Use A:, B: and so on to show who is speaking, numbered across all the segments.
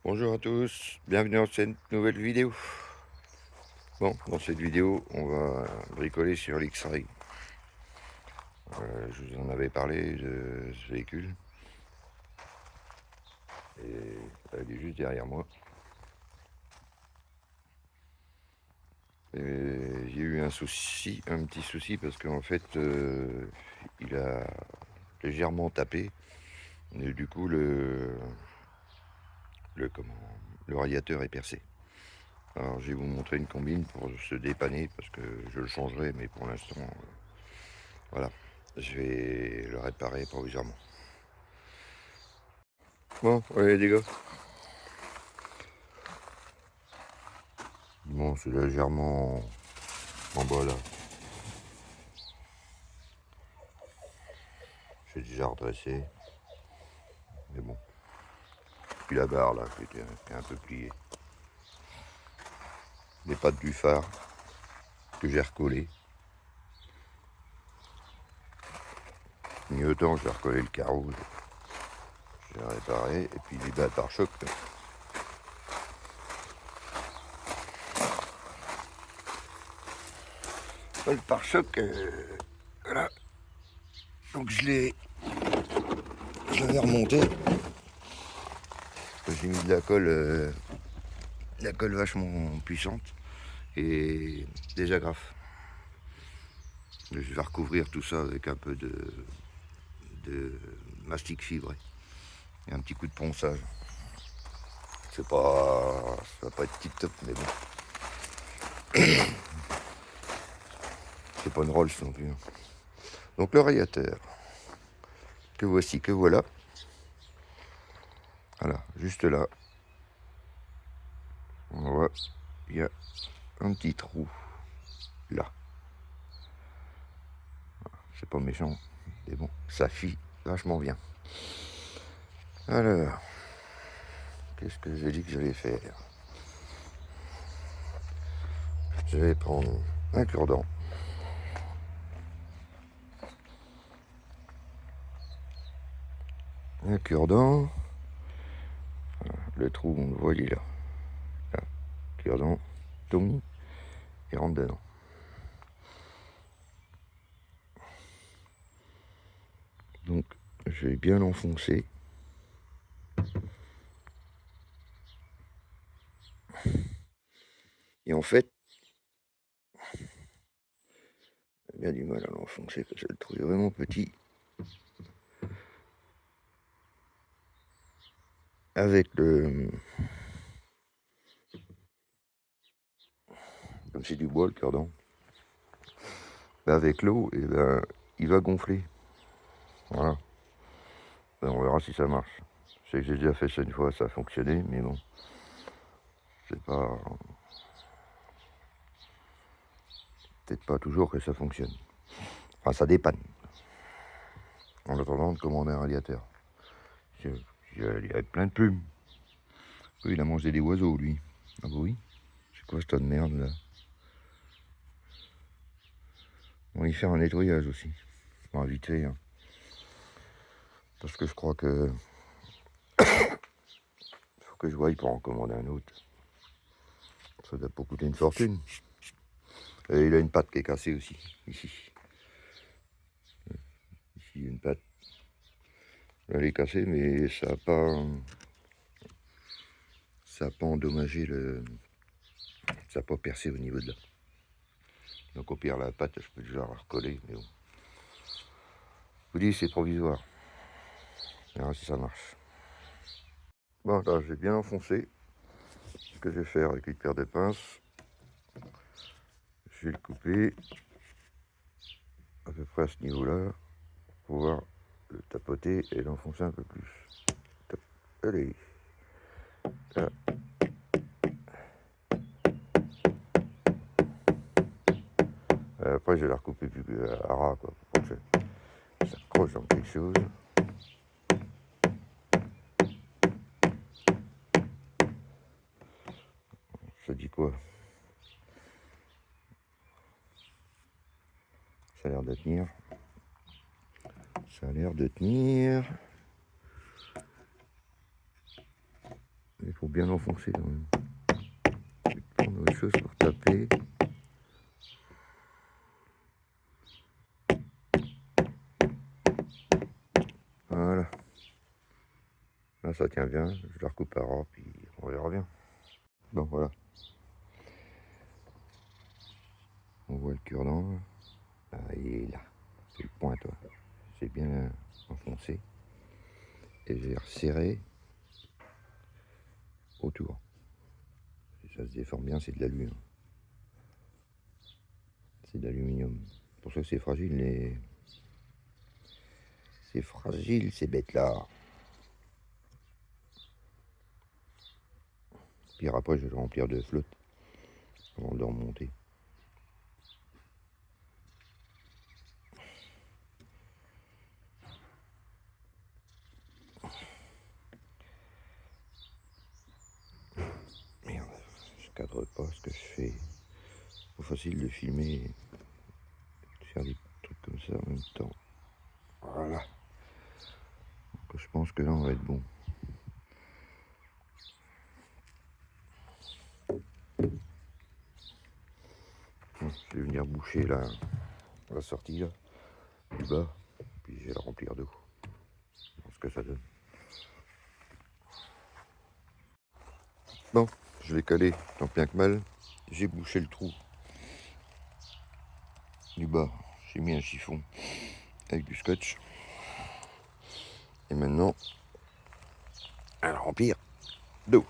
A: Bonjour à tous, bienvenue dans cette nouvelle vidéo. Bon, dans cette vidéo, on va bricoler sur l'X-Ray. Je vous en avais parlé de ce véhicule. Et elle est juste derrière moi. Et j'ai eu un petit souci, parce qu'en fait, il a légèrement tapé. Et du coup, le radiateur est percé. Alors, je vais vous montrer une combine pour se dépanner, parce que je le changerai, mais pour l'instant, voilà, je vais le réparer provisoirement. Bon, allez les gars. Bon, c'est légèrement en bas là. J'ai déjà redressé. Mais bon. Puis la barre là, qui est un peu pliée. Les pattes du phare que j'ai recollé. Mieux temps, j'ai recollé le carreau. J'ai réparé. Et puis les pare-chocs. Le pare-choc, voilà. Donc je l'avais remonté. J'ai mis de la colle vachement puissante et des agrafes. Je vais recouvrir tout ça avec un peu de mastic fibré et un petit coup de ponçage. Ça va pas être tip top, mais bon. C'est pas une Rolls non plus. Donc le radiateur, que voici, que voilà. Voilà, juste là. On voit, il y a un petit trou là. C'est pas méchant, mais bon, ça fie vachement bien. Alors, qu'est-ce que j'ai dit que j'allais faire? Je vais prendre un cure-dent. Un cure-dent. Le trou, on le voit, il est là. Là, cure-dent, Tommy, il rentre dedans. Donc, je vais bien l'enfoncer. Et en fait, j'ai bien du mal à l'enfoncer parce que je le trouve vraiment petit. Avec comme c'est du bois le cure-dent, avec l'eau, et ben, il va gonfler. Voilà. Ben, on verra si ça marche. Je sais que j'ai déjà fait ça une fois, ça a fonctionné, mais bon, c'est pas, peut-être pas toujours que ça fonctionne. Enfin, ça dépanne. En attendant de commander un radiateur. Il y a plein de plumes. Oui, il a mangé des oiseaux, lui. Ah bah oui. C'est quoi ce tas de merde là? On va y faire un nettoyage aussi. Enfin, vite fait, hein. Parce que je crois que faut que je voie pour en commander un autre. Ça doit pas coûter une fortune. Et il a une patte qui est cassée aussi, ici. Ici, il y a une patte. Elle est cassée, mais ça a pas endommagé ça n'a pas percé au niveau de là. Donc au pire, la patte, je peux déjà la recoller, mais bon. Je vous dis, c'est provisoire. On verra si ça marche. Bon, là, j'ai bien enfoncé. Ce que je vais faire avec une paire de pinces, je vais le couper à peu près à ce niveau-là, pour pouvoir le tapoter et l'enfoncer un peu plus. Top. Allez. Là. Après, je vais la recouper plus à ras, quoi, pour que ça accroche dans quelque chose. Ça dit quoi? Ça a l'air de tenir. Ça a l'air de tenir. Il faut bien l'enfoncer quand même. Je vais prendre autre chose pour taper. Voilà. Là ça tient bien, je la recoupe à ras, puis on verra bien. Bon voilà. On voit le cure-dent. Ah, il est là. C'est le point toi. C'est bien enfoncé. Et j'ai resserré autour. Si ça se déforme bien, c'est de l'alu. Hein. C'est de l'aluminium. C'est pour ça que c'est fragile. C'est fragile ces bêtes-là. Puis après, je vais le remplir de flotte avant de remonter. Merde, je cadre pas ce que je fais. C'est pas facile de filmer et de faire des trucs comme ça en même temps. Voilà. Donc, je pense que là, on va être bon. Bon, je vais venir boucher la sortie là, du bas, puis je vais la remplir d'eau. Voir ce que ça donne. Bon, je vais caler, tant bien que mal. J'ai bouché le trou du bas. J'ai mis un chiffon avec du scotch. Et maintenant, à la remplir d'eau.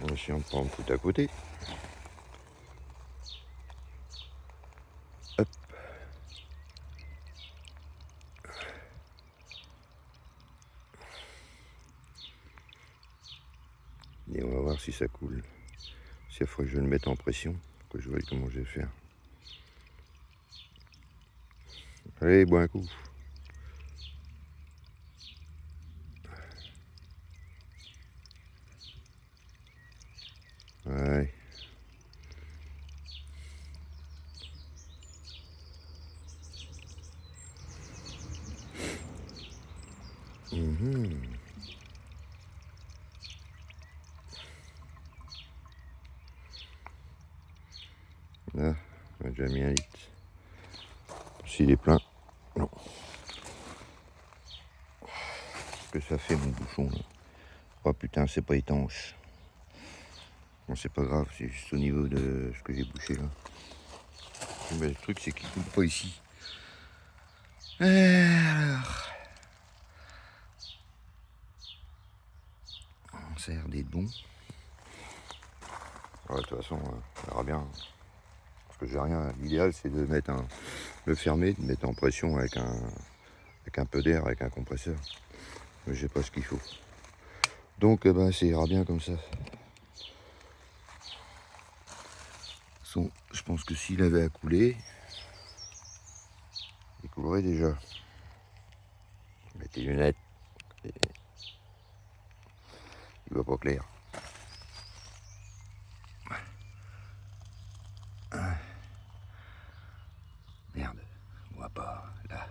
A: En essayant de ne pas me foutre à côté. Hop. Et on va voir si ça coule. Si il faut que je le mette en pression, que je vois comment je vais faire. Allez, bois un coup. Ouais. Là, on a déjà mis un litre. S'il est plein, non. Qu'est-ce que ça fait mon bouchon là? Oh putain, c'est pas étanche. Bon, c'est pas grave, c'est juste au niveau de ce que j'ai bouché là. Mais le truc, c'est qu'il coule pas ici. Alors, ça a l'air d'être bon. Ouais, de toute façon, on verra bien. Parce que j'ai rien. L'idéal, c'est de mettre le fermer, de mettre en pression avec un peu d'air, avec un compresseur. Mais j'ai pas ce qu'il faut. Donc, ben, ça ira bien comme ça. De toute façon, je pense que s'il avait à couler, il coulerait déjà. Mets tes lunettes. Il voit pas clair. Merde, on voit pas là.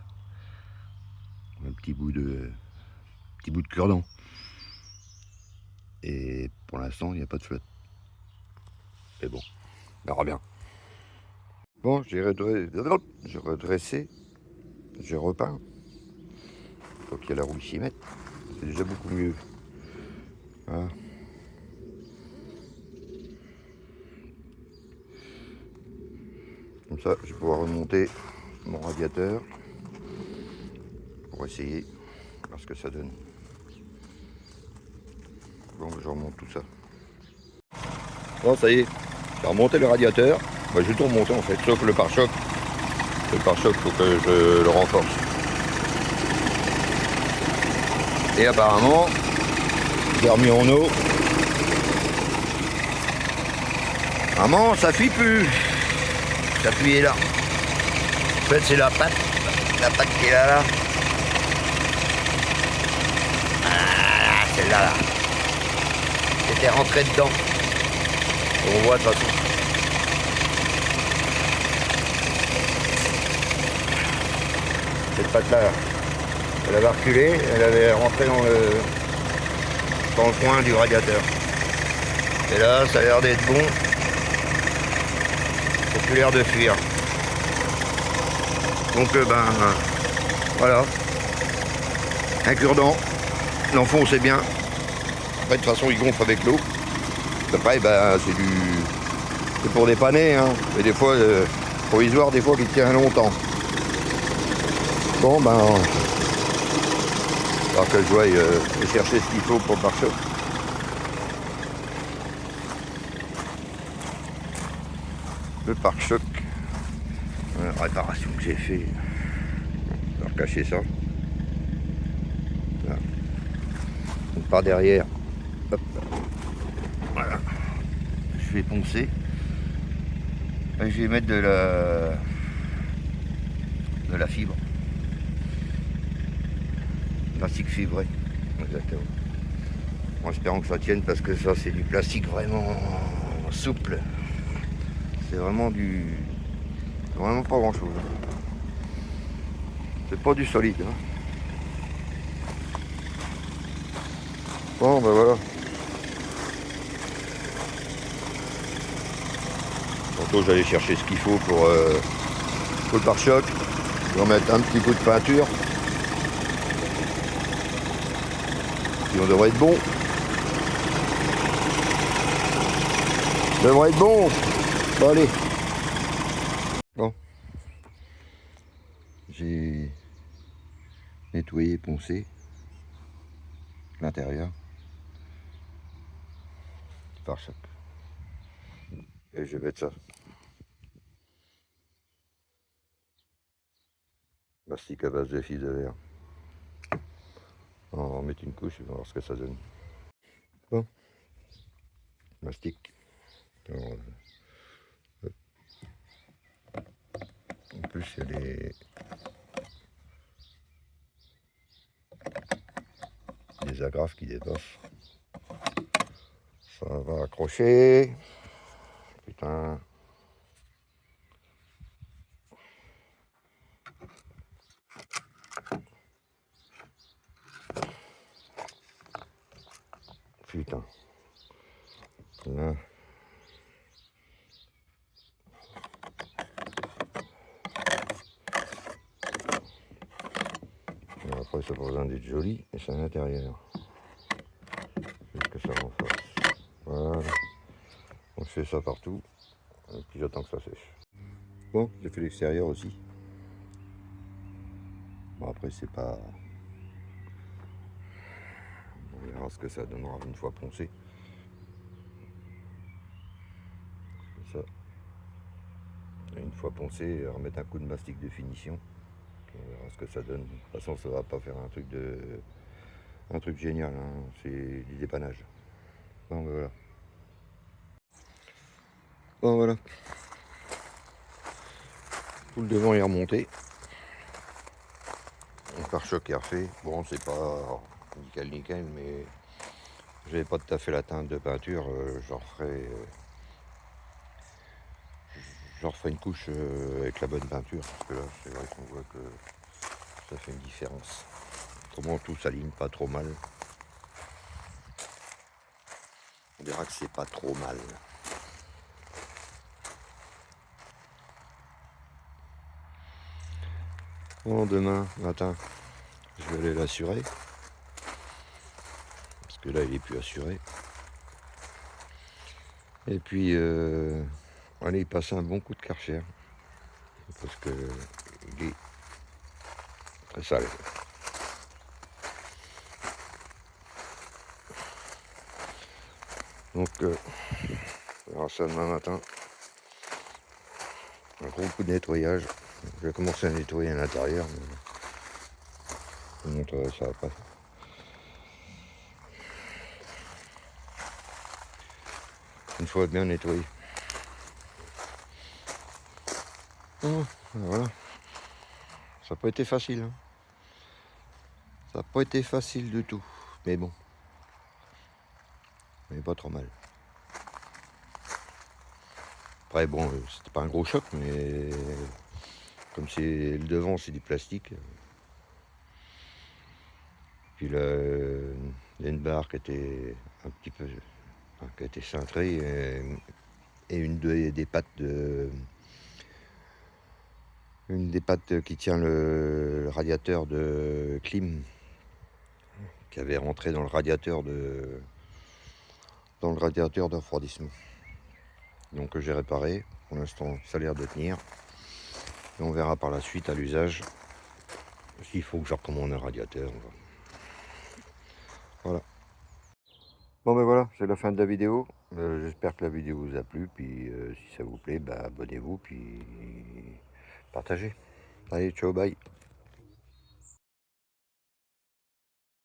A: Un petit bout de cure-dent. Et pour l'instant, il n'y a pas de flotte. Mais bon, on verra bien. Bon, j'ai redressé, j'ai repeint. Faut qu'il y ait la roue s'y mette. C'est déjà beaucoup mieux. Voilà. Comme ça, je vais pouvoir remonter mon radiateur pour essayer voir ce que ça donne. Bon, je remonte tout ça. Bon, ça y est, j'ai remonté le radiateur. Bah, j'ai tout remonté en fait, sauf le pare-choc. Le pare-choc, il faut que je le renforce. Et apparemment, j'ai remis en eau. Apparemment, ça fuit plus. Ça fuit est là. En fait, c'est la patte qui est là. Ah, celle-là, là. C'était rentré dedans. On voit de toute façon. cette patte-là, elle avait reculé, elle avait rentré dans le coin du radiateur. Et là, ça a l'air d'être bon. Ça a plus l'air de fuir. Donc, voilà. Un cure-dent. L'enfoncez bien. Après, de toute façon, il gonfle avec l'eau. Après, c'est pour dépanner, hein. Et des fois, provisoire, des fois, qui tient longtemps. Bon, alors que je dois chercher ce qu'il faut pour le pare-choc. Le pare-choc. La réparation que j'ai fait. On va recacher ça. Là. Donc par derrière. Hop. Voilà. Je vais poncer. Et je vais mettre de la fibre. Plastique fibré. Exactement. En espérant que ça tienne parce que ça c'est du plastique vraiment souple. C'est vraiment pas grand chose. C'est pas du solide. Hein. Bon ben voilà. Tantôt j'allais chercher ce qu'il faut pour le pare-choc. Je vais mettre un petit coup de peinture. Et on devrait être bon. Devrait être bon. Bon allez. Bon. J'ai nettoyé, poncé l'intérieur du pare-choc. Et je vais mettre ça. Plastique à base de fil de verre. On va en mettre une couche et on va voir ce que ça donne. Bon. Mastic. Alors, en plus, il y a des agrafes qui dépassent. Ça va accrocher. Putain. Putain. Là. Et après, ça n'a pas besoin d'être joli, et c'est à l'intérieur. Juste que ça en fasse. Voilà. On fait ça partout, et puis j'attends que ça sèche. Bon, j'ai fait l'extérieur aussi. Bon, après, c'est pas. On verra ce que ça donnera une fois poncé. Comme ça. Et une fois poncé, remettre un coup de mastic de finition. On verra ce que ça donne. De toute façon, ça va pas faire un truc génial, hein. C'est du dépannage. Bon, ben voilà. Bon, voilà. Tout le devant est remonté. Le pare-choc est refait. Bon, c'est pas nickel, mais j'avais pas tout à fait la teinte de peinture. Je referai une couche avec la bonne peinture. Parce que là, c'est vrai qu'on voit que ça fait une différence. Autrement, tout s'aligne pas trop mal. On verra que c'est pas trop mal. Bon, demain matin, je vais aller l'assurer. Parce que là, il est plus assuré. Et puis, aller passer un bon coup de Karcher. Parce que il est très sale. Donc, on verra ça demain matin. Un gros coup de nettoyage. Je vais commencer à nettoyer à l'intérieur. Je vous montrerai ça après. Une fois bien nettoyé. Voilà. Ça n'a pas été facile. Hein. Ça n'a pas été facile du tout. Mais bon. Mais pas trop mal. Après, bon, c'était pas un gros choc, mais comme c'est le devant, c'est du plastique. Puis il y a une barre qui était un petit peu, enfin, qui a été cintrée et une des pattes qui tient le radiateur de clim qui avait rentré dans le radiateur de refroidissement. Donc j'ai réparé. Pour l'instant, ça a l'air de tenir. Et on verra par la suite à l'usage s'il faut que je recommande un radiateur. Voilà. Bon ben voilà, c'est la fin de la vidéo. J'espère que la vidéo vous a plu. Puis si ça vous plaît, bah, abonnez-vous puis partagez. Allez, ciao, bye.